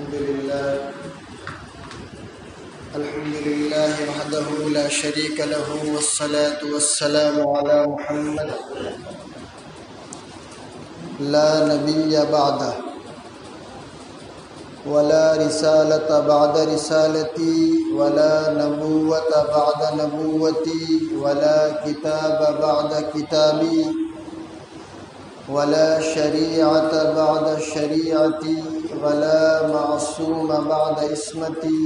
الحمد لله وحده لا شريك له والصلاة والسلام على محمد لا نبي بعده ولا رسالة بعد رسالتي ولا نبوة بعد نبوتي ولا كتاب بعد كتابي ولا شريعة بعد شريعتي ولا معصوم بعد اسمتي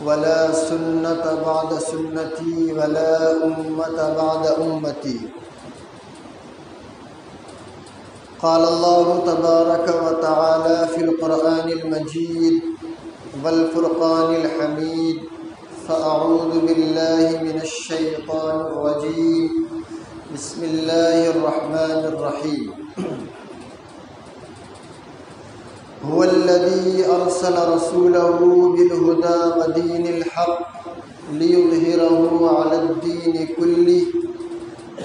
ولا سنة بعد سنتي ولا أمة بعد أمتي. قال الله تبارك وتعالى في القرآن المجيد والفرقان الحميد: فأعوذ بالله من الشيطان الرجيم بسم الله الرحمن الرحيم. هو الذي أرسل رسوله بالهدى ودين الحق ليظهره على الدين كله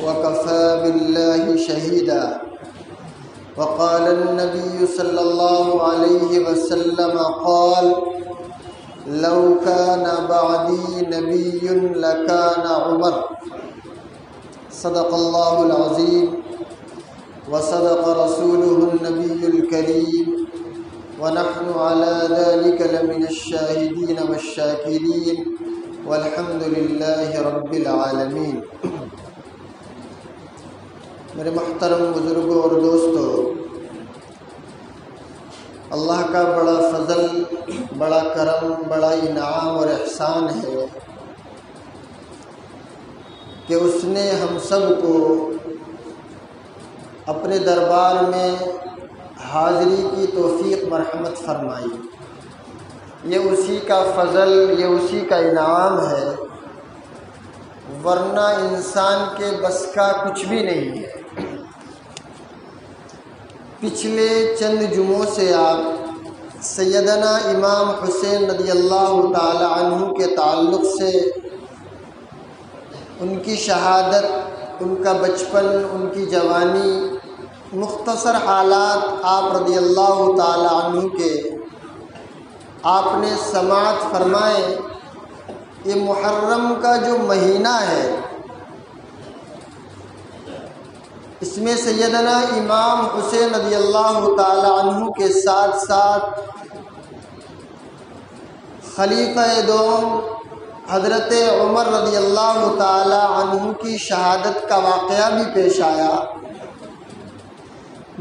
وكفى بالله شهيدا. وقال النبي صلى الله عليه وسلم قال: لو كان بعدي نبي لكان عمر. صدق الله العظيم وصدق رسوله النبي الكريم ونحن على ذلك لمن الشاهدين والشاكرين والحمد لله رب العالمين. میرے محترم بزرگوں اور دوستوں، اللہ کا بڑا فضل، بڑا کرم، بڑا انعام اور احسان ہے کہ اس نے ہم سب کو اپنے دربار میں حاضری کی توفیق مرحمت فرمائی. یہ اسی کا فضل، یہ اسی کا انعام ہے، ورنہ انسان کے بس کا کچھ بھی نہیں ہے. پچھلے چند جمعوں سے آپ سیدنا امام حسین رضی اللہ تعالی عنہ کے تعلق سے ان کی شہادت، ان کا بچپن، ان کی جوانی، مختصر حالات آپ رضی اللہ تعالی عنہ کے آپ نے سماعت فرمائے. یہ محرم کا جو مہینہ ہے، اس میں سیدنا امام حسین رضی اللہ تعالی عنہ کے ساتھ ساتھ خلیفہ دوم حضرت عمر رضی اللہ تعالی عنہ کی شہادت کا واقعہ بھی پیش آیا،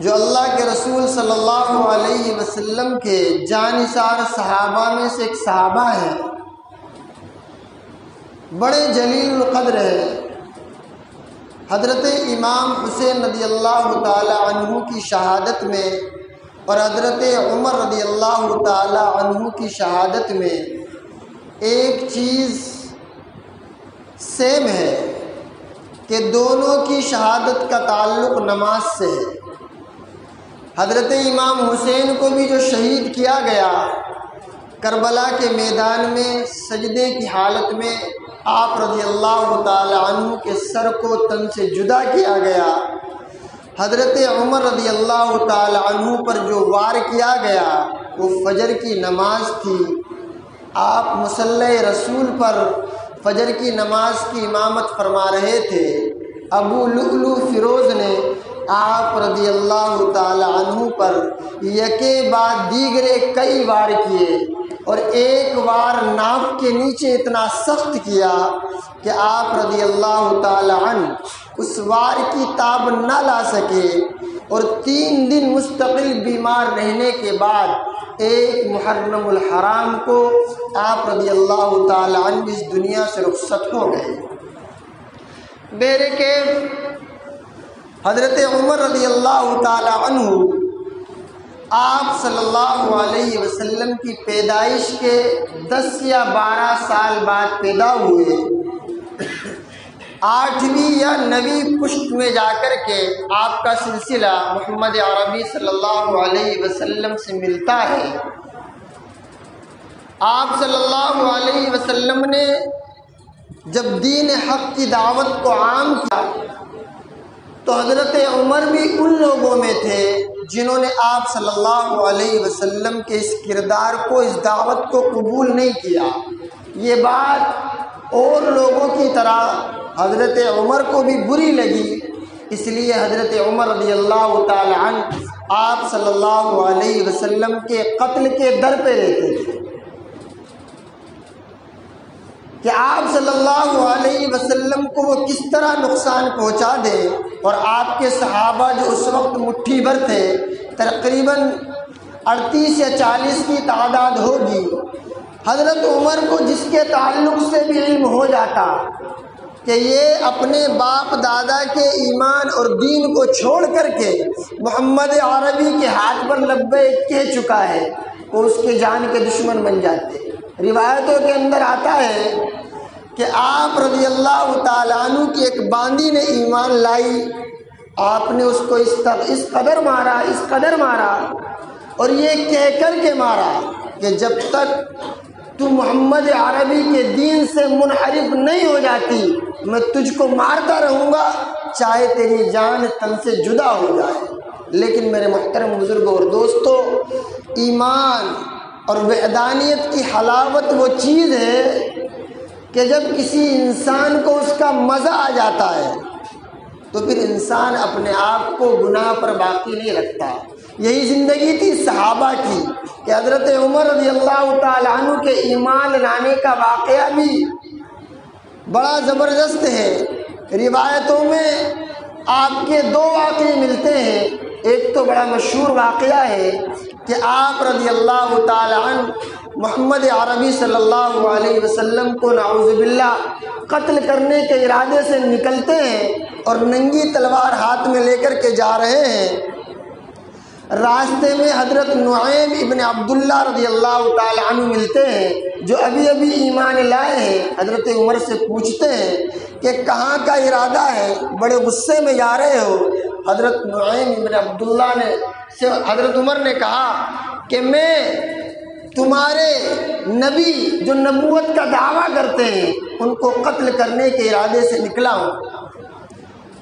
جو اللہ کے رسول صلی اللہ علیہ وسلم کے جانثار صحابہ میں سے ایک صحابہ ہیں، بڑے جلیل القدر ہیں. حضرت امام حسین رضی اللہ تعالی عنہ کی شہادت میں اور حضرت عمر رضی اللہ تعالی عنہ کی شہادت میں ایک چیز سیم ہے کہ دونوں کی شہادت کا تعلق نماز سے ہے. حضرت امام حسین کو بھی جو شہید کیا گیا کربلا کے میدان میں سجدے کی حالت میں، آپ رضی اللہ تعالی عنہ کے سر کو تن سے جدا کیا گیا. حضرت عمر رضی اللہ تعالی عنہ پر جو وار کیا گیا وہ فجر کی نماز تھی. آپ مصلی رسول پر فجر کی نماز کی امامت فرما رہے تھے. ابو لؤلؤ فیروز نے آپ رضی اللہ تعالی عنہ پر یکے بعد دیگرے کئی وار کیے، اور ایک وار ناف کے نیچے اتنا سخت کیا کہ آپ رضی اللہ تعالی عنہ اس وار کی تاب نہ لا سکے، اور 3 دن مستقل بیمار رہنے کے بعد ایک محرم الحرام کو آپ رضی اللہ تعالی عنہ اس دنیا سے رخصت ہو گئے. بہرکیف حضرت عمر رضی اللہ تعالی عنہ آپ صلی اللہ علیہ وسلم کی پیدائش کے 10 یا 12 سال بعد پیدا ہوئے. 8ویں یا 9ویں پشت میں جا کر کے آپ کا سلسلہ محمد عربی صلی اللہ علیہ وسلم سے ملتا ہے. آپ صلی اللہ علیہ وسلم نے جب دین حق کی دعوت کو عام کیا تو حضرت عمر بھی ان لوگوں میں تھے جنہوں نے آپ صلی اللہ علیہ وسلم کے اس کردار کو، اس دعوت کو قبول نہیں کیا۔ یہ بات اور لوگوں کی طرح حضرت عمر کو بھی بری لگی، اس لیے حضرت عمر رضی اللہ تعالی عنہ آپ صلی اللہ علیہ وسلم کے قتل کے در پہ رہتے تھے کہ آپ صلی اللہ علیہ وسلم کو وہ کس طرح نقصان پہنچا دیں، اور آپ کے صحابہ جو اس وقت مٹھی بھر تھے، تقریباً 38 یا 40 کی تعداد ہوگی، حضرت عمر کو جس کے تعلق سے بھی علم ہو جاتا کہ یہ اپنے باپ دادا کے ایمان اور دین کو چھوڑ کر کے محمد عربی کے ہاتھ پر لبیک کہہ چکا ہے، وہ اس کے جان کے دشمن بن جاتے۔ روایتوں کے اندر آتا ہے کہ آپ رضی اللہ تعالیٰ عنہ کی ایک باندی نے ایمان لائی، آپ نے اس کو اس قدر مارا اور یہ کہہ کر کے مارا کہ جب تک تو محمد عربی کے دین سے منحرف نہیں ہو جاتی میں تجھ کو مارتا رہوں گا، چاہے تیری جان تن سے جدا ہو جائے۔ لیکن میرے محترم بزرگوں اور دوستوں، ایمان اور وحدانیت کی حلاوت وہ چیز ہے کہ جب کسی انسان کو اس کا مزہ آ جاتا ہے تو پھر انسان اپنے آپ کو گناہ پر باقی نہیں رکھتا۔ یہی زندگی تھی صحابہ کی کہ حضرت عمر رضی اللہ تعالی عنہ کے ایمان لانے کا واقعہ بھی بڑا زبردست ہے۔ روایتوں میں آپ کے دو واقعے ملتے ہیں، ایک تو بڑا مشہور واقعہ ہے کہ آپ رضی اللہ تعالی عنہ محمد عربی صلی اللہ علیہ وسلم کو نعوذ باللہ قتل کرنے کے ارادے سے نکلتے ہیں اور ننگی تلوار ہاتھ میں لے کر کے جا رہے ہیں۔ راستے میں حضرت نعیم ابن عبداللہ رضی اللہ تعالی عنہ ملتے ہیں جو ابھی ابھی ایمان لائے ہیں۔ حضرت عمر سے پوچھتے ہیں کہ کہاں کا ارادہ ہے، بڑے غصے میں جا رہے ہو؟ حضرت نعیم ابن عبداللہ سے حضرت عمر نے کہا کہ میں تمہارے نبی جو نبوت کا دعویٰ کرتے ہیں ان کو قتل کرنے کے ارادے سے نکلا ہوں۔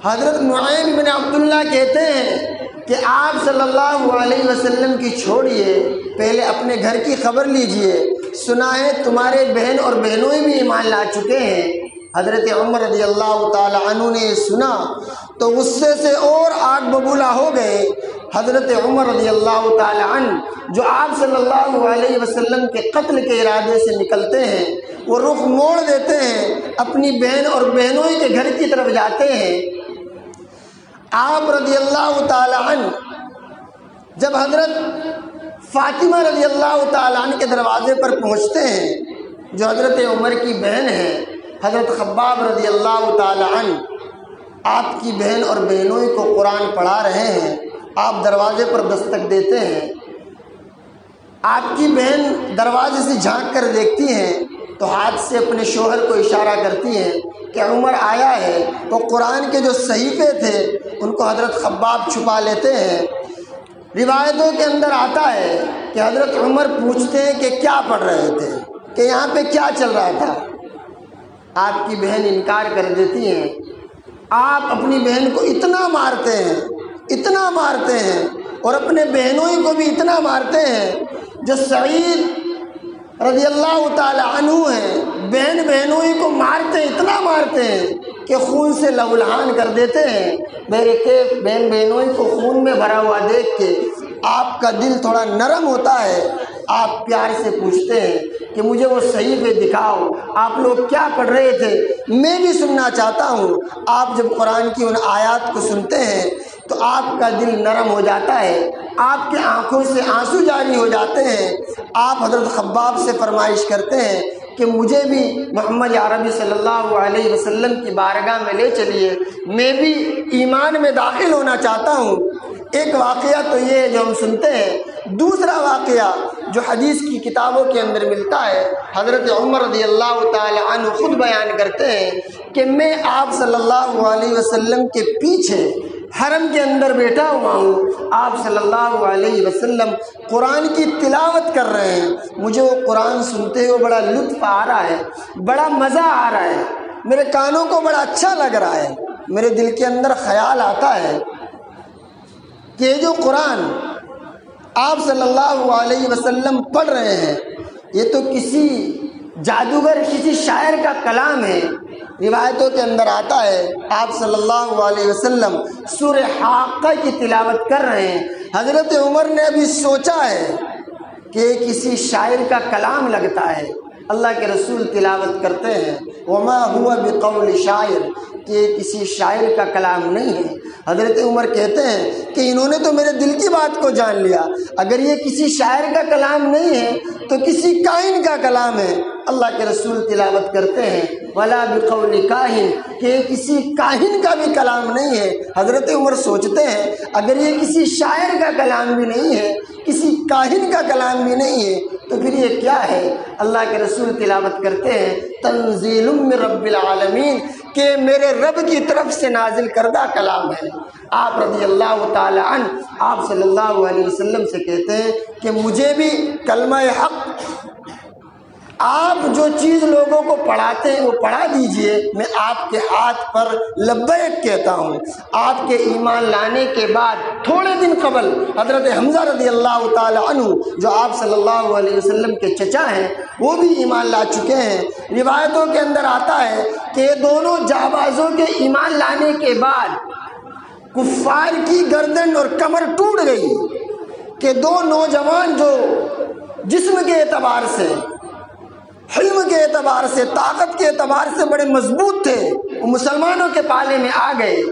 حضرت نعیم بن عبداللہ کہتے ہیں کہ آپ صلی اللہ علیہ وسلم کی چھوڑیے، پہلے اپنے گھر کی خبر لیجئے، سنا ہے تمہارے بہن اور بہنوئی بھی ایمان لا چکے ہیں۔ حضرت عمر رضی اللہ تعالی عنہ نے سنا تو غصے سے اور آگ ببولا ہو گئے۔ حضرت عمر رضی اللہ تعالی عنہ جو آپ صلی اللہ علیہ وسلم کے قتل کے ارادے سے نکلتے ہیں، وہ رخ موڑ دیتے ہیں، اپنی بہن اور بہنوئی کے گھر کی طرف جاتے ہیں۔ آپ رضی اللہ تعالی عنہ جب حضرت فاطمہ رضی اللہ تعالی عنہ کے دروازے پر پہنچتے ہیں جو حضرت عمر کی بہن ہے، حضرت خباب رضی اللہ تعالی عنہ آپ کی بہن اور بہنوئی کو قرآن پڑھا رہے ہیں، آپ دروازے پر دستک دیتے ہیں۔ آپ کی بہن دروازے سے جھانک کر دیکھتی ہیں تو ہاتھ سے اپنے شوہر کو اشارہ کرتی ہیں کہ عمر آیا ہے۔ وہ قرآن کے جو صحیفے تھے ان کو حضرت خباب چھپا لیتے ہیں۔ روایتوں کے اندر آتا ہے کہ حضرت عمر پوچھتے ہیں کہ کیا پڑھ رہے تھے، کہ یہاں پہ کیا چل رہا تھا؟ آپ کی بہن انکار کر دیتی ہیں۔ آپ اپنی بہن کو اتنا مارتے ہیں اور اپنے بہنوئی کو بھی اتنا مارتے ہیں، جو سعید رضی اللہ تعالی عنہ ہیں، بہن بہنوئی کو اتنا مارتے ہیں کہ خون سے لہولہان کر دیتے ہیں۔ میرے کیف بہن بہنوئی کو خون میں بھرا ہوا دیکھ کے آپ کا دل تھوڑا نرم ہوتا ہے۔ آپ پیار سے پوچھتے ہیں کہ مجھے وہ صحیفے دکھاؤ، آپ لوگ کیا پڑھ رہے تھے، میں بھی سننا چاہتا ہوں۔ آپ جب قرآن کی ان آیات کو سنتے ہیں تو آپ کا دل نرم ہو جاتا ہے، آپ کے آنکھوں سے آنسو جاری ہو جاتے ہیں۔ آپ حضرت خباب سے فرمائش کرتے ہیں کہ مجھے بھی محمد عربی صلی اللہ علیہ وسلم کی بارگاہ میں لے چلیے، میں بھی ایمان میں داخل ہونا چاہتا ہوں۔ ایک واقعہ تو یہ ہے جو ہم سنتے ہیں۔ دوسرا واقعہ جو حدیث کی کتابوں کے اندر ملتا ہے، حضرت عمر رضی اللہ تعالی عنہ خود بیان کرتے ہیں کہ میں آپ صلی اللہ علیہ وسلم کے پیچھے حرم کے اندر بیٹھا ہوا ہوں، آپ صلی اللہ علیہ وسلم قرآن کی تلاوت کر رہے ہیں، مجھے وہ قرآن سنتے ہوئے بڑا لطف آ رہا ہے، بڑا مزہ آ رہا ہے، میرے کانوں کو بڑا اچھا لگ رہا ہے۔ میرے دل کے اندر خیال آتا ہے کہ یہ جو قرآن آپ صلی اللہ علیہ وسلم پڑھ رہے ہیں یہ تو کسی جادوگر کسی شاعر کا کلام ہے۔ روایتوں کے اندر آتا ہے آپ صلی اللہ علیہ وسلم سورہ حاقہ کی تلاوت کر رہے ہیں، حضرت عمر نے ابھی سوچا ہے کہ کسی شاعر کا کلام لگتا ہے، اللہ کے رسول تلاوت کرتے ہیں وما ہوا بقول شاعر، کہ کسی شاعر کا کلام نہیں ہے۔ حضرت عمر کہتے ہیں کہ انہوں نے تو میرے دل کی بات کو جان لیا، اگر یہ کسی شاعر کا کلام نہیں ہے تو کسی کاہن کا کلام ہے۔ اللہ کے رسول تلاوت کرتے ہیں ولا بقول کاہن، کہ کسی کاہن کا بھی کلام نہیں ہے۔ حضرت عمر سوچتے ہیں اگر یہ کسی شاعر کا کلام بھی نہیں ہے، کسی کاہن کا کلام بھی نہیں ہے تو پھر یہ کیا ہے؟ اللہ کے رسول تلاوت کرتے ہیں تنزیل من رب العالمین، کہ میرے رب کی طرف سے نازل کردہ کلام ہے۔ آپ رضی اللہ تعالی عنہ آپ صلی اللہ علیہ وسلم سے کہتے ہیں کہ مجھے بھی کلمہ حق، آپ جو چیز لوگوں کو پڑھاتے ہیں وہ پڑھا دیجئے، میں آپ کے ہاتھ پر لبیک کہتا ہوں۔ آپ کے ایمان لانے کے بعد تھوڑے دن قبل حضرت حمزہ رضی اللہ تعالی عنہ جو آپ صلی اللہ علیہ وسلم کے چچا ہیں وہ بھی ایمان لا چکے ہیں۔ روایتوں کے اندر آتا ہے کہ دونوں جانبازوں کے ایمان لانے کے بعد کفار کی گردن اور کمر ٹوٹ گئی، کہ دو نوجوان جو جسم کے اعتبار سے، حلم کے اعتبار سے، طاقت کے اعتبار سے بڑے مضبوط تھے، وہ مسلمانوں کے پالے میں آ گئے۔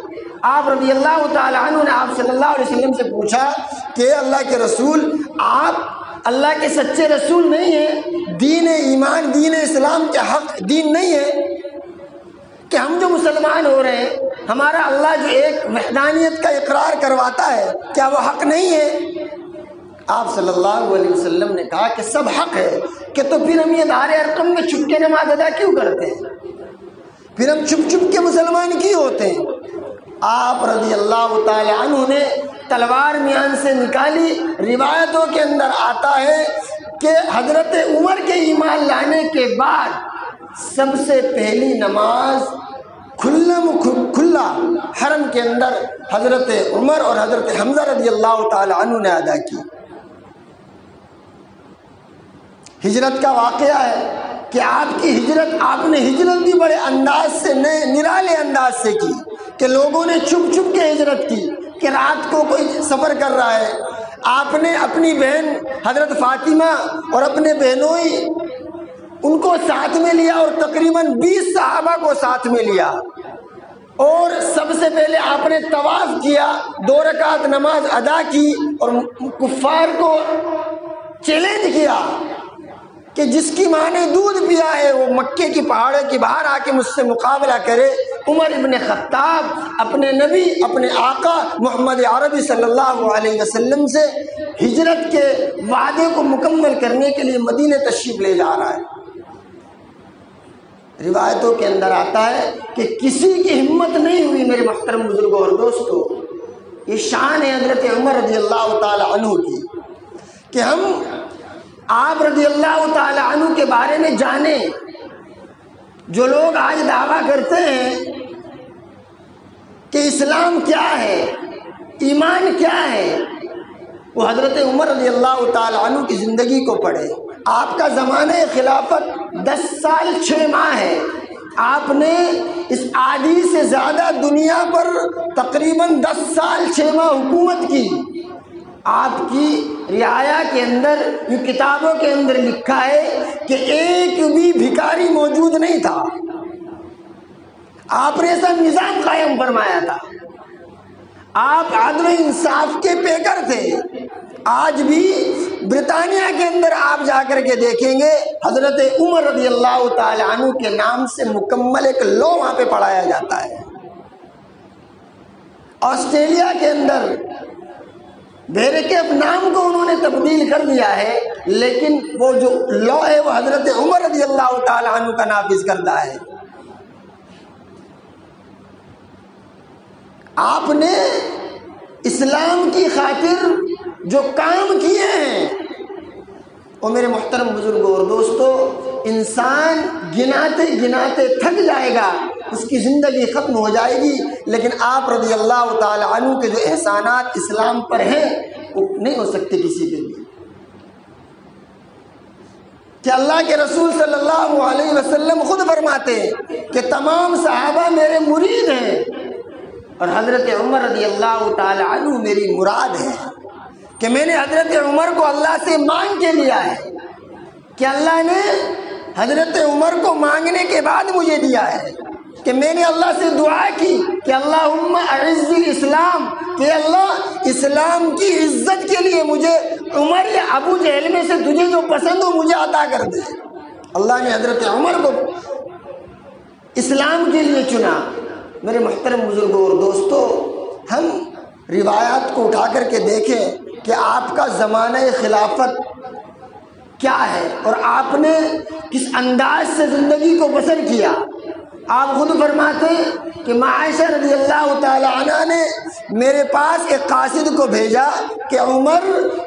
آپ رضی اللہ تعالی عنہ نے آپ صلی اللہ علیہ وسلم سے پوچھا کہ اللہ کے رسول، آپ اللہ کے سچے رسول نہیں ہیں، دین ایمان دین اسلام کے حق دین نہیں ہے کہ ہم جو مسلمان ہو رہے ہیں ہمارا اللہ جو ایک وحدانیت کا اقرار کرواتا ہے کیا وہ حق نہیں ہے؟ آپ صلی اللہ علیہ وسلم نے کہا کہ سب حق ہے، کہ تو پھر ہم یہ دار ارقم میں چھپ کے نماز ادا کیوں کرتے ہیں؟ پھر ہم چھپ چھپ کے مسلمان کیوں ہوتے ہیں؟ آپ رضی اللہ تعالی عنہ نے تلوار میان سے نکالی۔ روایتوں کے اندر آتا ہے کہ حضرت عمر کے ایمان لانے کے بعد سب سے پہلی نماز کھلا حرم کے اندر حضرت عمر اور حضرت حمزہ رضی اللہ تعالی عنہ نے ادا کی۔ ہجرت کا واقعہ ہے کہ آپ کی ہجرت، آپ نے ہجرت بھی بڑے انداز سے، نرالے انداز سے کی، کہ لوگوں نے چھپ چھپ کے ہجرت کی، کہ رات کو کوئی سفر کر رہا ہے، آپ نے اپنی بہن حضرت فاطمہ اور اپنے بہنوئی ان کو ساتھ میں لیا اور تقریباً 20 صحابہ کو ساتھ میں لیا، اور سب سے پہلے آپ نے طواف کیا، 2 رکعت نماز ادا کی اور کفار کو چیلنج کیا کہ جس کی ماں نے دودھ پیا ہے وہ مکے کی پہاڑوں کی باہر آ کے مجھ سے مقابلہ کرے۔ عمر ابن خطاب اپنے نبی، اپنے آقا محمد عربی صلی اللہ علیہ وسلم سے ہجرت کے وعدے کو مکمل کرنے کے لیے مدینے تشریف لے جا رہا ہے۔ روایتوں کے اندر آتا ہے کہ کسی کی ہمت نہیں ہوئی میرے محترم بزرگوں اور دوستوں، یہ شان ہے حضرت عمر رضی اللہ تعالی عنہ کی، کہ ہم آپ رضی اللہ تعالی عنہ کے بارے میں جانیں۔ جو لوگ آج دعویٰ کرتے ہیں کہ اسلام کیا ہے، ایمان کیا ہے، وہ حضرت عمر رضی اللہ تعالی عنہ کی زندگی کو پڑھے۔ آپ کا زمانہ خلافت 10 سال 6 ماہ ہے، آپ نے اس آدھی سے زیادہ دنیا پر تقریباً 10 سال 6 ماہ حکومت کی۔ آپ کی رعایا کے اندر، یہ کتابوں کے اندر لکھا ہے کہ ایک بھی بھکاری موجود نہیں تھا، آپ نے ایسا نظام قائم فرمایا تھا، آپ عدل و انصاف کے پیکر تھے۔ آج بھی برطانیہ کے اندر آپ جا کر کے دیکھیں گے حضرت عمر رضی اللہ تعالی عنہ کے نام سے مکمل ایک لا وہاں پہ پڑھایا جاتا ہے۔ آسٹریلیا کے اندر بیرکیف نام کو انہوں نے تبدیل کر دیا ہے، لیکن وہ جو لا ہے وہ حضرت عمر رضی اللہ تعالی عنہ کا نافذ کردہ ہے۔ آپ نے اسلام کی خاطر جو کام کیے ہیں اور میرے محترم بزرگوں اور دوستوں، انسان گناتے گناتے تھک جائے گا اس کی زندگی ختم ہو جائے گی، لیکن آپ رضی اللہ تعالی عنہ کے جو احسانات اسلام پر ہیں وہ نہیں ہو سکتے کسی کے لیے۔ کہ اللہ کے رسول صلی اللہ علیہ وسلم خود فرماتے ہیں کہ تمام صحابہ میرے مرید ہیں اور حضرت عمر رضی اللہ تعالی عنہ میری مراد ہے، کہ میں نے حضرت عمر کو اللہ سے مانگ کے لیا ہے، کہ اللہ نے حضرت عمر کو مانگنے کے بعد مجھے دیا ہے، کہ میں نے اللہ سے دعا کی کہ اللہم اعز الاسلام، کہ اللہ اسلام کی عزت کے لیے مجھے عمر یا ابو جہل میں سے تجھے جو پسند ہو مجھے عطا کر دے۔ اللہ نے حضرت عمر کو اسلام کے لیے چنا۔ میرے محترم بزرگوں اور دوستو، ہم روایات کو اٹھا کر کے دیکھیں کہ آپ کا زمانہ خلافت کیا ہے اور آپ نے کس انداز سے زندگی کو بسر کیا۔ آپ خود فرماتے ہیں کہ عائشہ رضی اللہ تعالی عنہ نے میرے پاس ایک قاصد کو بھیجا کہ عمر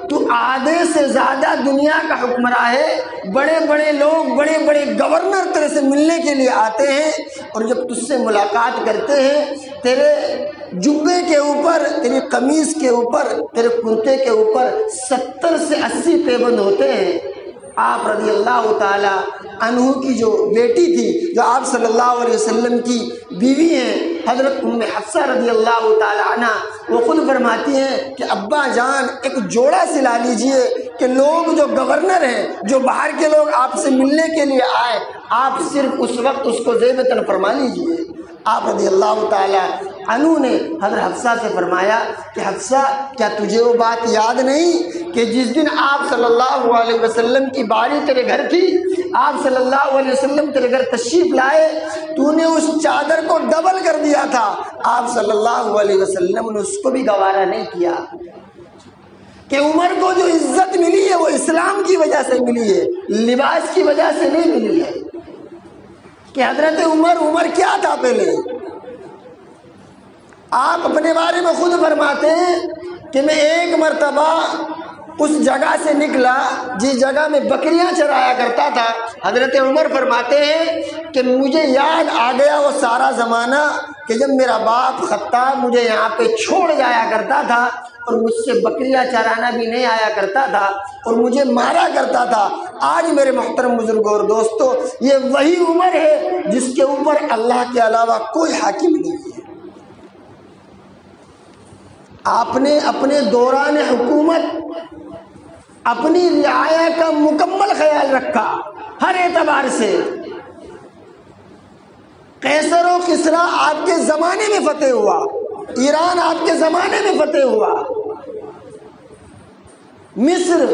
تو آدھے سے زیادہ دنیا کا حکمراں ہے، بڑے بڑے لوگ، بڑے بڑے گورنر تیرے سے ملنے کے لیے آتے ہیں، اور جب تجھ سے ملاقات کرتے ہیں تیرے جبے کے اوپر، تیری قمیص کے اوپر، تیرے کرتے کے اوپر 70 سے 80 پیبند ہوتے ہیں۔ آپ رضی اللہ تعالی عنہ کی جو بیٹی تھی، جو آپ صلی اللہ علیہ وسلم کی بیوی ہیں، حضرت ام حفصہ رضی اللہ تعالی عنہ، وہ خود فرماتی ہیں کہ ابا جان ایک جوڑا سلا لیجئے کہ لوگ جو گورنر ہیں، جو باہر کے لوگ آپ سے ملنے کے لیے آئے، آپ صرف اس وقت اس کو زیبتاً فرما لیجئے۔ آپ رضی اللہ تعالی عنہ نے حضرت حفصہ سے فرمایا کہ حفصہ کیا تجھے وہ بات یاد نہیں کہ جس دن آپ صلی اللہ علیہ وسلم کی باری تیرے گھر تھی، آپ صلی اللہ علیہ وسلم تیرے گھر تشریف لائے، تو نے اس چادر کو ڈبل کر دیا تھا، آپ صلی اللہ علیہ وسلم نے اس کو بھی گوارا نہیں کیا۔ کہ عمر کو جو عزت ملی ہے وہ اسلام کی وجہ سے ملی ہے، لباس کی وجہ سے نہیں ملی ہے۔ کہ حضرت عمر کیا تھا پہلے؟ آپ اپنے بارے میں خود فرماتے ہیں کہ میں ایک مرتبہ اس جگہ سے نکلا جس جگہ میں بکریاں چرایا کرتا تھا۔ حضرت عمر فرماتے ہیں کہ مجھے یاد آ گیا وہ سارا زمانہ کہ جب میرا باپ خطاب مجھے یہاں پہ چھوڑ جایا کرتا تھا اور مجھ سے بکریاں چرانا بھی نہیں آیا کرتا تھا اور مجھے مارا کرتا تھا۔ آج میرے محترم بزرگوں اور دوستو، یہ وہی عمر ہے جس کے اوپر اللہ کے علاوہ کوئی حاکم نہیں ہے۔ آپ نے اپنے دوران حکومت اپنی رعایا کا مکمل خیال رکھا ہر اعتبار سے۔ قیصر و کسریٰ آپ کے زمانے میں فتح ہوا، ایران آپ کے زمانے میں فتح ہوا، مصر،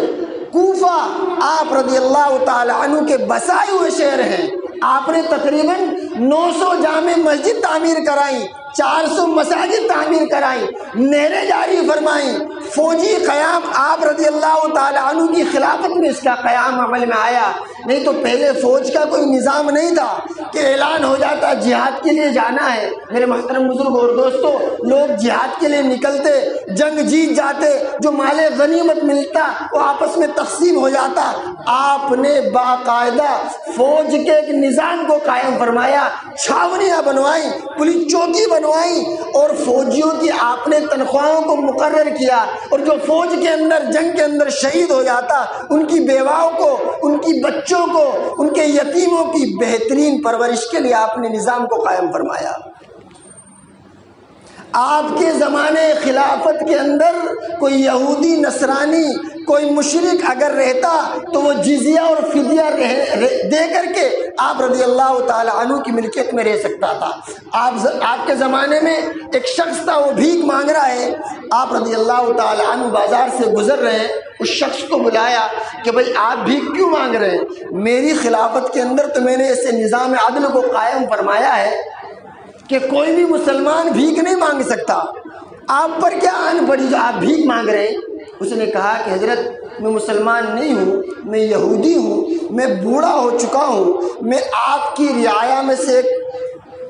کوفہ آپ رضی اللہ تعالی عنہ کے بسائے ہوئے شہر ہیں۔ آپ نے تقریباً 900 جامع مسجد تعمیر کرائی، 400 مساجد تعمیر کرائی، نہریں جاری فرمائیں، فوجی قیام آپ رضی اللہ تعالی عنہ کی خلافت میں اس کا قیام عمل میں آیا۔ نہیں تو پہلے فوج کا کوئی نظام نہیں تھا کہ اعلان ہو جاتا جہاد کے لیے جانا ہے۔ میرے محترم بزرگ اور دوستو، لوگ جہاد کے لیے نکلتے، جنگ جیت جاتے، جو مال غنیمت ملتا وہ آپس میں تقسیم ہو جاتا۔ آپ نے باقاعدہ فوج کے ایک نظام کو قائم فرمایا، چھاونیاں بنوائیں، پولیس چوکی بنوائی، اور فوجیوں کی آپ نے تنخواہوں کو مقرر کیا، اور جو فوج کے اندر جنگ کے اندر شہید ہو جاتا ان کی بیواؤں کو، ان کی بچوں کو، ان کے یتیموں کی بہترین پرورش کے لیے آپ نے نظام کو قائم فرمایا۔ آپ کے زمانے خلافت کے اندر کوئی یہودی، نصرانی، کوئی مشرک اگر رہتا تو وہ جزیہ اور فدیہ دے کر کے آپ رضی اللہ تعالی عنہ کی ملکیت میں رہ سکتا تھا۔ آپ کے زمانے میں ایک شخص تھا، وہ بھیک مانگ رہا ہے، آپ رضی اللہ تعالی عنہ بازار سے گزر رہے ہیں، اس شخص کو بلایا کہ بھئی آپ بھیک کیوں مانگ رہے ہیں؟ میری خلافت کے اندر تو میں نے ایسے نظام عدل کو قائم فرمایا ہے کہ کوئی بھی مسلمان بھیک نہیں مانگ سکتا، آپ پر کیا آن پڑی جو آپ بھیک مانگ رہے ہیں؟ اس نے کہا کہ حضرت میں مسلمان نہیں ہوں، میں یہودی ہوں، میں بوڑھا ہو چکا ہوں، میں آپ کی رعایا میں سے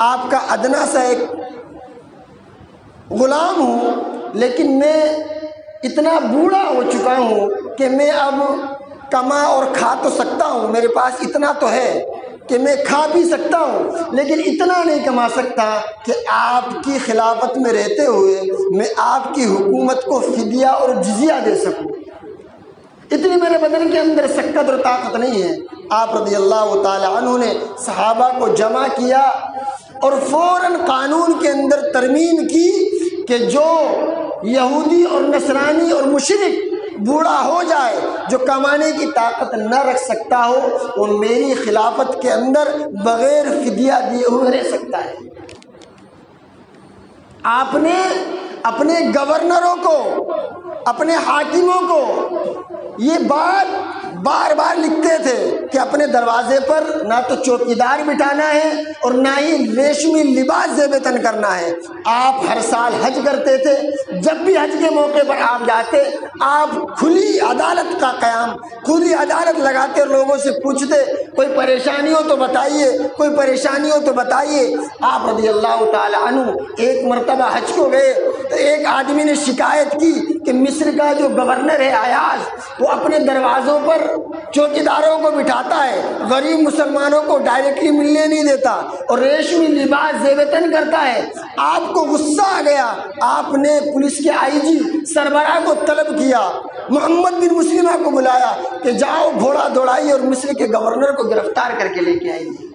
آپ کا ادنا سا ایک غلام ہوں، لیکن میں اتنا بوڑھا ہو چکا ہوں کہ میں اب کما اور کھا تو سکتا ہوں، میرے پاس اتنا تو ہے، کہ میں کھا پی سکتا ہوں لیکن اتنا نہیں کما سکتا کہ آپ کی خلافت میں رہتے ہوئے میں آپ کی حکومت کو فدیہ اور جزیہ دے سکوں، اتنی میرے بدن کے اندر سکت اور طاقت نہیں ہے۔ آپ رضی اللہ تعالی عنہ نے صحابہ کو جمع کیا اور فوراً قانون کے اندر ترمیم کی کہ جو یہودی اور نصرانی اور مشرک بوڑھا ہو جائے، جو کمانے کی طاقت نہ رکھ سکتا ہو، وہ میری خلافت کے اندر بغیر فدیہ دیے ہوئے رہ سکتا ہے۔ آپ نے اپنے گورنروں کو، اپنے حاکموں کو یہ بات بار بار لکھتے تھے کہ اپنے دروازے پر نہ تو چوکیدار بٹھانا ہے اور نہ ہی ریشمی لباس زیب تن کرنا ہے۔ آپ ہر سال حج کرتے تھے، جب بھی حج کے موقع پر آپ جاتے، آپ کھلی عدالت کا قیام، کھلی عدالت لگاتے اور لوگوں سے پوچھتے کوئی پریشانی ہو تو بتائیے، کوئی پریشانی ہو تو بتائیے۔ آپ رضی اللہ تعالی عنہ ایک مرتبہ حج کو گئے تو ایک آدمی نے شکایت کی کہ مصر کا جو گورنر ہے ایاز، وہ اپنے دروازوں پر چوکیداروں کو بٹھاتا ہے، غریب مسلمانوں کو ڈائریکٹلی ملنے نہیں دیتا اور ریشمی لباس زیب تن کرتا ہے۔ آپ کو غصہ آ گیا، آپ نے پولیس کے آئی جی سربراہ کو طلب کیا، محمد بن مسلمہ کو بلایا کہ جاؤ گھوڑا دوڑائیے اور مصر کے گورنر کو گرفتار کر کے لے کے آئیے۔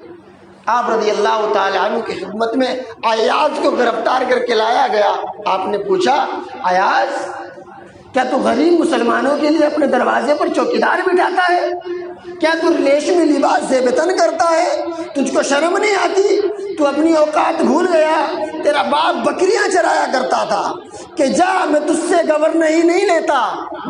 آپ رضی اللہ تعالی عنہ کی خدمت میں ایاز کو گرفتار کر کے لایا گیا۔ آپ نے پوچھا، ایاز کیا تو غریب مسلمانوں کے لیے اپنے دروازے پر چوکیدار بٹھاتا ہے؟ کیا تو ریشمی لباس زیب تن کرتا ہے؟ تجھ کو شرم نہیں آتی؟ تو اپنی اوقات بھول گیا؟ تیرا باپ بکریاں چرایا کرتا تھا کہ جا میں تجھ سے گورنر ہی نہیں لیتا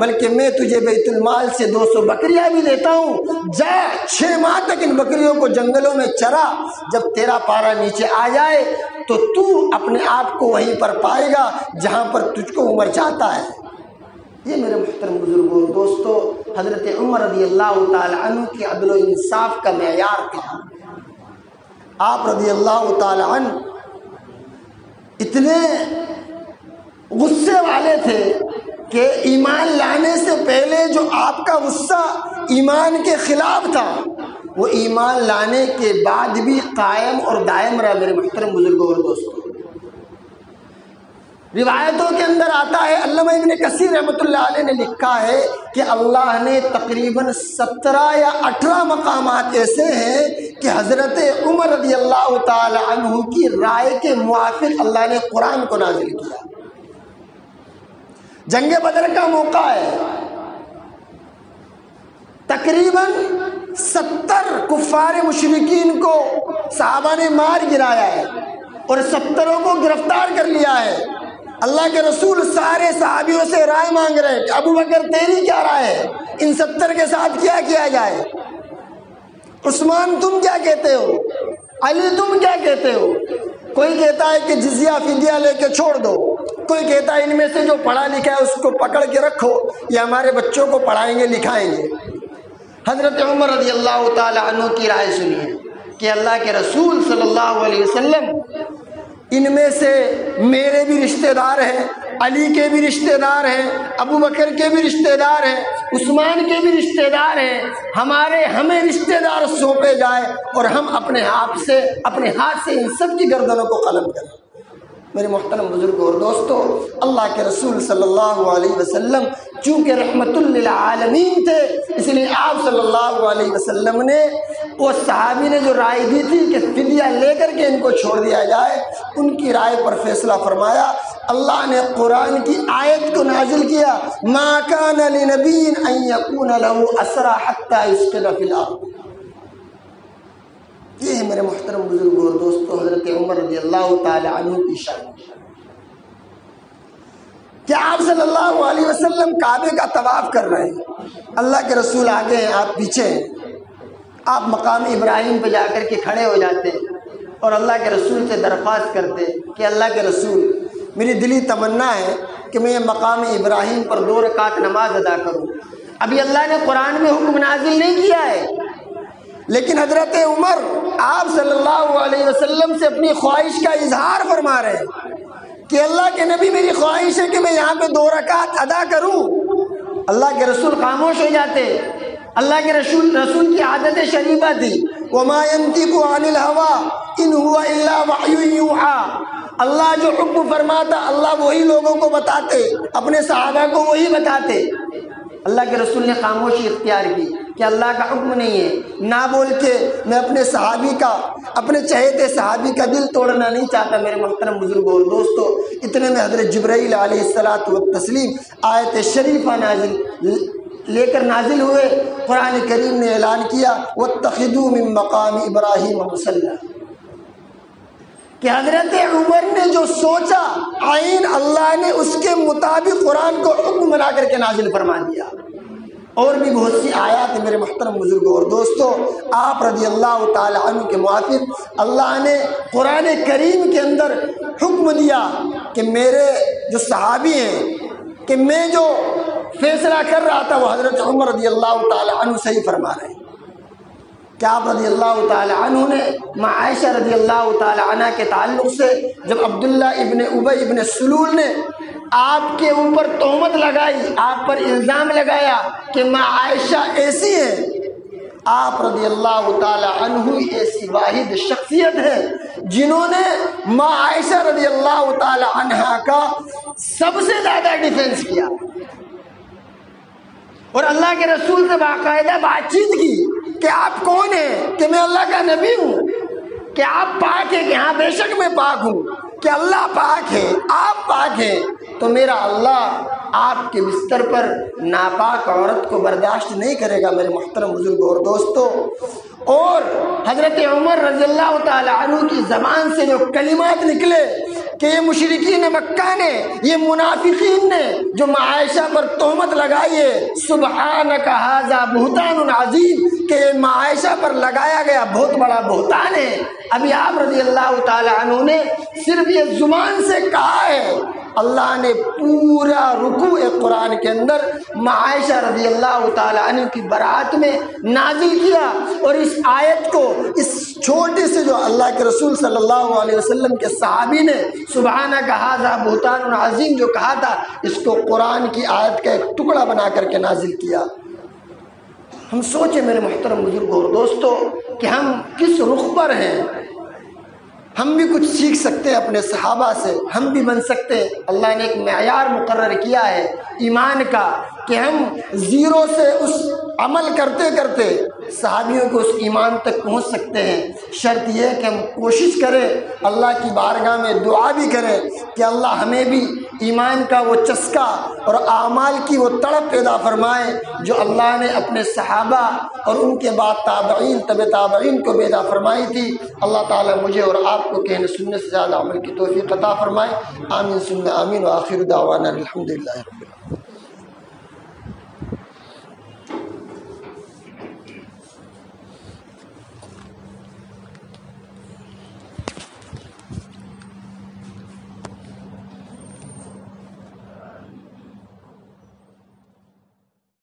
بلکہ میں تجھے بیت المال سے 200 بکریاں بھی دیتا ہوں، جا 6 ماہ تک ان بکریوں کو جنگلوں میں چرا، جب تیرا پارا نیچے آ جائے تو تو اپنے آپ کو وہیں پر پائے گا جہاں پر تجھ کو عمر چاہتا ہے۔ یہ میرے محترم بزرگوں اور دوستو حضرت عمر رضی اللہ تعالی عنہ کی عدل و انصاف کا معیار تھا۔ آپ رضی اللہ تعالی عنہ اتنے غصے والے تھے کہ ایمان لانے سے پہلے جو آپ کا غصہ ایمان کے خلاف تھا، وہ ایمان لانے کے بعد بھی قائم اور دائم رہا۔ میرے محترم بزرگوں اور دوستو، روایتوں کے اندر آتا ہے، علامہ ابن کثیر رحمۃ اللہ علیہ نے لکھا ہے کہ اللہ نے تقریباً 17 یا 18 مقامات ایسے ہیں کہ حضرت عمر رضی اللہ تعالی عنہ کی رائے کے موافق اللہ نے قرآن کو نازل کیا۔ جنگ بدر کا موقع ہے، تقریباً 70 کفار مشرکین کو صحابہ نے مار گرایا ہے اور 70 کو گرفتار کر لیا ہے۔ اللہ کے رسول سارے صحابیوں سے رائے مانگ رہے ہیں کہ ابو بکر تیری کیا رائے ہے، ان 70 کے ساتھ کیا کیا جائے؟ عثمان تم کیا کہتے ہو؟ علی تم کیا کہتے ہو؟ کوئی کہتا ہے کہ جزیہ فدیہ لے کے چھوڑ دو، کوئی کہتا ہے ان میں سے جو پڑھا لکھا ہے اس کو پکڑ کے رکھو، یہ ہمارے بچوں کو پڑھائیں گے لکھائیں گے۔ حضرت عمر رضی اللہ تعالی عنہ کی رائے سنیے کہ اللہ کے رسول صلی اللہ علیہ وسلم، ان میں سے میرے بھی رشتہ دار ہیں، علی کے بھی رشتہ دار ہیں، ابو بکر کے بھی رشتہ دار ہیں، عثمان کے بھی رشتہ دار ہیں، ہمیں رشتہ دار سونپے جائے اور ہم اپنے ہاتھ سے ان سب کی گردنوں کو قلم کریں۔ میرے محترم بزرگوں اور دوستو، اللہ کے رسول صلی اللہ علیہ وسلم چونکہ رحمت للعالمین تھے، اس لیے آپ صلی اللہ علیہ وسلم نے وہ صحابی نے جو رائے دی تھی کہ فدیہ لے کر کے ان کو چھوڑ دیا جائے، ان کی رائے پر فیصلہ فرمایا۔ اللہ نے قرآن کی آیت کو نازل کیا، ما کان لنبی ان یکون له اسری حتی یسقط فی الارض۔ یہ ہے میرے محترم بزرگوں اور دوستو حضرت عمر رضی اللہ تعالی عنہ کی شان۔ کہ آپ صلی اللہ علیہ وسلم کعبے کا طواف کر رہے ہیں، اللہ کے رسول آگے ہیں، آپ پیچھے ہیں، آپ مقام ابراہیم پہ جا کر کے کھڑے ہو جاتے اور اللہ کے رسول سے درخواست کرتے کہ اللہ کے رسول، میری دلی تمنا ہے کہ میں یہ مقام ابراہیم پر 2 رکعت نماز ادا کروں۔ ابھی اللہ نے قرآن میں حکم نازل نہیں کیا ہے، لیکن حضرت عمر آپ صلی اللہ علیہ وسلم سے اپنی خواہش کا اظہار فرما رہے ہیں کہ اللہ کے نبی میری خواہش ہے کہ میں یہاں پہ 2 رکعت ادا کروں۔ اللہ کے رسول خاموش ہو جاتے اللہ کے رسول کی عادت شریفہ تھی وما ينطق عن الهوى ان هو الا وحی یوحى، اللہ جو حکم فرماتا اللہ وہی لوگوں کو بتاتے، اپنے صحابہ کو وہی بتاتے۔ اللہ کے رسول نے خاموشی اختیار کی کہ اللہ کا حکم نہیں ہے، نہ بول کے میں اپنے صحابی کا، اپنے چہیتے صحابی کا دل توڑنا نہیں چاہتا۔ میرے محترم بزرگوں اور دوستو، اتنے میں حضرت جبرائیل علیہ الصلاۃ والتسلیم آیت شریفہ لے کر نازل ہوئے۔ قرآن کریم نے اعلان کیا واتخذوا من مقام ابراہیم مصلی، کہ حضرت عمر نے جو سوچا عین اللہ نے اس کے مطابق قرآن کو حکم بنا کر کے نازل فرما دیا۔ اور بھی بہت سی آیات ہیں میرے محترم بزرگوں اور دوستو۔ آپ رضی اللہ تعالی عنہ کے موافق اللہ نے قرآن کریم کے اندر حکم دیا کہ میرے جو صحابی ہیں، کہ میں جو فیصلہ کر رہا تھا وہ حضرت عمر رضی اللہ تعالی عنہ صحیح فرما رہے ہیں۔ کہ آپ رضی اللہ تعالی عنہ نے مع عائشہ رضی اللہ تعالی عنہ کے تعلق سے جب عبداللہ ابن ابی ابن سلول نے آپ کے اوپر تہمت لگائی، آپ پر الزام لگایا کہ مع عائشہ ایسی ہے، آپ رضی اللہ تعالی عنہ ایسی واحد شخصیت ہے جنہوں نے مع عائشہ رضی اللہ تعالی عنہ کا سب سے زیادہ ڈیفینس کیا اور اللہ کے رسول سے باقاعدہ بات چیت کی کہ آپ کون ہیں، کہ میں اللہ کا نبی ہوں، کہ آپ پاک ہیں، کہ ہاں بے شک میں پاک ہوں، کہ اللہ پاک ہے، آپ پاک ہیں، تو میرا اللہ آپ کے بستر پر ناپاک عورت کو برداشت نہیں کرے گا۔ میرے محترم بزرگوں اور دوستو، اور حضرت عمر رضی اللہ تعالی عنہ کی زبان سے جو کلمات نکلے کہ یہ مشرکین مکہ نے، یہ منافقین نے جو مع عائشہ پر تہمت لگائی ہے، سبحانک ھذا بہتان عظیم، کہ یہ مع عائشہ پر لگایا گیا بہت بڑا بہتان ہے۔ ابھی آپ رضی اللہ تعالی عنہ نے صرف یہ زبان سے کہا ہے، اللہ نے پورا رکوع قرآن کے اندر مع عائشہ رضی اللہ تعالی عنہ کی برات میں نازل کیا، اور اس آیت کو، اس چھوٹے سے جو اللہ کے رسول صلی اللہ علیہ وسلم کے صحابی نے سبحانک ھذا بہتان عظیم جو کہا تھا، اس کو قرآن کی آیت کا ایک ٹکڑا بنا کر کے نازل کیا۔ ہم سوچیں میرے محترم بزرگوں اور دوستو کہ ہم کس رخ پر ہیں۔ ہم بھی کچھ سیکھ سکتے ہیں اپنے صحابہ سے، ہم بھی بن سکتے ہیں۔ اللہ نے ایک معیار مقرر کیا ہے ایمان کا کہ ہم زیرو سے اس عمل کرتے کرتے صحابیوں کو اس ایمان تک پہنچ سکتے ہیں۔ شرط یہ ہے کہ ہم کوشش کریں، اللہ کی بارگاہ میں دعا بھی کریں کہ اللہ ہمیں بھی ایمان کا وہ چسکا اور اعمال کی وہ تڑپ پیدا فرمائے جو اللہ نے اپنے صحابہ اور ان کے بعد تابعین، تبع تابعین کو پیدا فرمائی تھی۔ اللہ تعالیٰ مجھے اور آپ کو کہنے سننے سے زیادہ عمل کی توفیق عطا فرمائے۔ آمین ثم آمین، وآخر دعوانا الحمدللہ رب العالمین۔